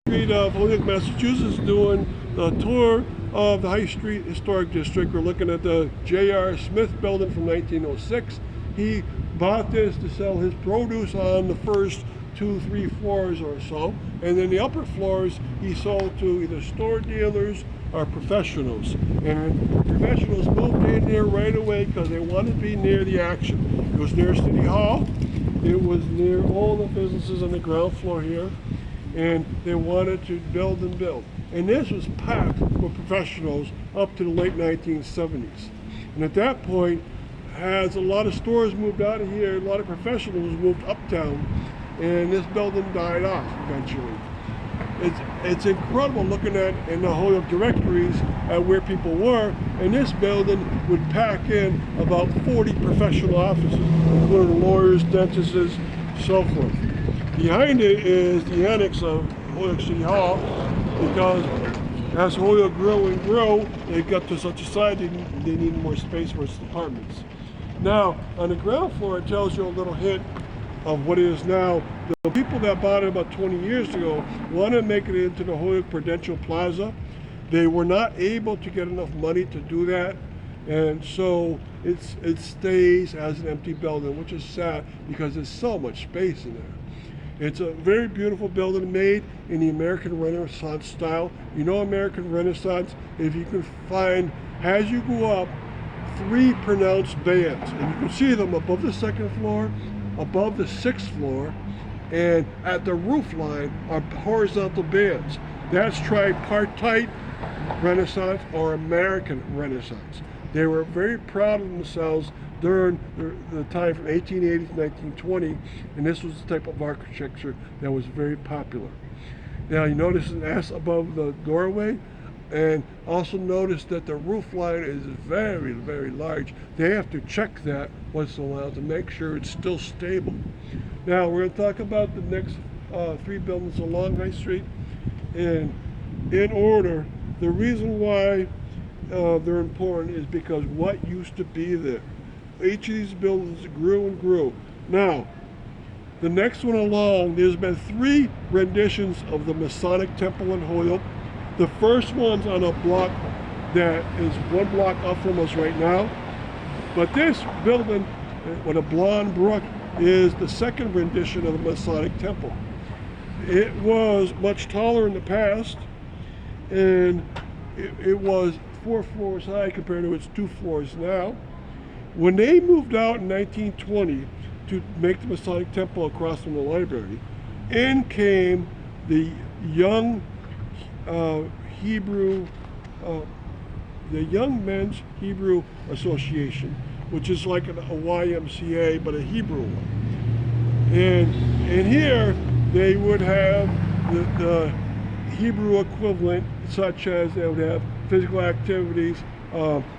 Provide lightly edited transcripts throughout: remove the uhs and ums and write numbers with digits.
Street of Holyoke, Massachusetts, doing the tour of the High Street Historic District. We're looking at the J.R. Smith building from 1906. He bought this to sell his produce on the first 2-3 floors or so, and then the upper floors he sold to either store dealers or professionals. And professionals moved in there right away because they wanted to be near the action. It was near City Hall. It was near all the businesses on the ground floor here, and they wanted to build and build. And this was packed with professionals up to the late 1970s. And at that point, as a lot of stores moved out of here, a lot of professionals moved uptown, and this building died off eventually. It's incredible looking at in the Holyoke directories at where people were, and this building would pack in about 40 professional offices, including lawyers, dentists, so forth. Behind it is the annex of Holyoke City Hall, because as Holyoke grew and grew, it got to such a size they needed more space for its departments. Now, on the ground floor, it tells you a little hint of what it is now. The people that bought it about 20 years ago wanted to make it into the Holyoke Prudential Plaza. They were not able to get enough money to do that, and so it stays as an empty building, which is sad because there's so much space in there. It's a very beautiful building made in the American Renaissance style. You know American Renaissance, if you can find, as you go up, 3 pronounced bands, and you can see them above the 2nd floor, above the 6th floor, and at the roof line are horizontal bands. That's tripartite Renaissance or American Renaissance. They were very proud of themselves during the time from 1880 to 1920, and this was the type of architecture that was very popular. Now you notice an S above the doorway, and also notice that the roof line is very, very large. They have to check that once in a while to make sure it's still stable. Now we're going to talk about the next 3 buildings along High Street, and in order. The reason why they're important is because what used to be there. Each of these buildings grew and grew. Now, the next one along, there's been 3 renditions of the Masonic Temple in Holyoke. The first one's on a block that is 1 block up from us right now. But this building with a blonde brook is the 2nd rendition of the Masonic Temple. It was much taller in the past, and it was 4 floors high compared to its 2 floors now. When they moved out in 1920 to make the Masonic Temple across from the library, in came the young the Young Men's Hebrew Association, which is like a YMCA but a Hebrew one. And here they would have the Hebrew equivalent, such as they would have physical activities,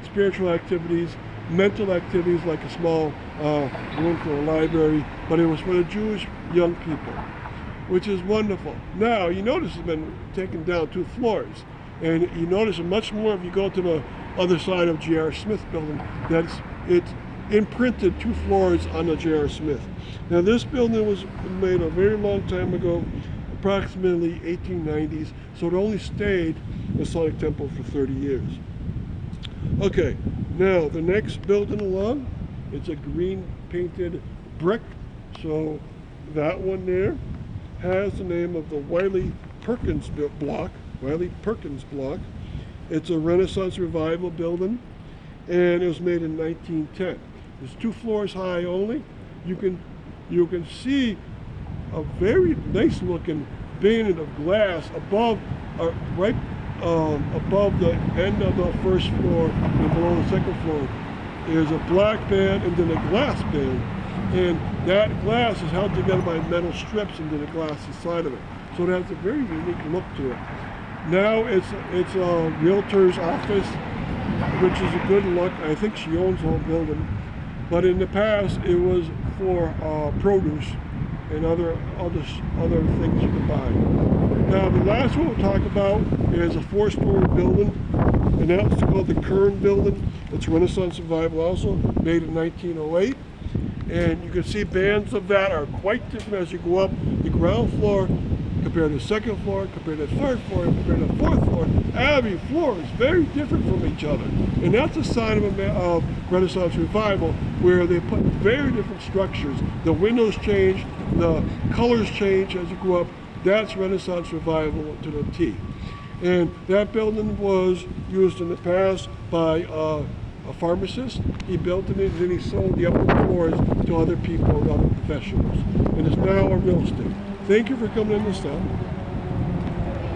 spiritual activities, mental activities like a small room for a library, but it was for the Jewish young people, which is wonderful. Now, you notice it's been taken down 2 floors, and you notice it much more if you go to the other side of J.R. Smith building, that it's imprinted 2 floors on the J.R. Smith. Now, this building was made a very long time ago, approximately 1890s, so it only stayed Masonic Temple for 30 years. Okay, now the next building along, it's a green painted brick, so that one there has the name of the Wiley Perkins block. It's a Renaissance Revival building, and it was made in 1910. It's 2 floors high only. You can see a very nice looking band of glass above, right above the end of the 1st floor and below the 2nd floor. There's a black band and then a glass band, and that glass is held together by metal strips into the glass inside of it. So it has a very unique look to it. Now it's a realtor's office, which is a good look. I think she owns the whole building, but in the past it was for produce and other things you can buy. Now the last one we'll talk about is a 4-story building, and that's called the Kern Building. It's Renaissance Revival also, made in 1908. And you can see bands of that are quite different as you go up. The ground floor compare the second floor, compare the third floor, compare the fourth floor. Every floor is very different from each other. And that's a sign of Renaissance revival, where they put very different structures. The windows change, the colors change as you go up. That's Renaissance revival to the T. And that building was used in the past by a pharmacist. He built it and then he sold the upper floors to other people and other professionals. And it's now a real estate. Thank you for coming in this town.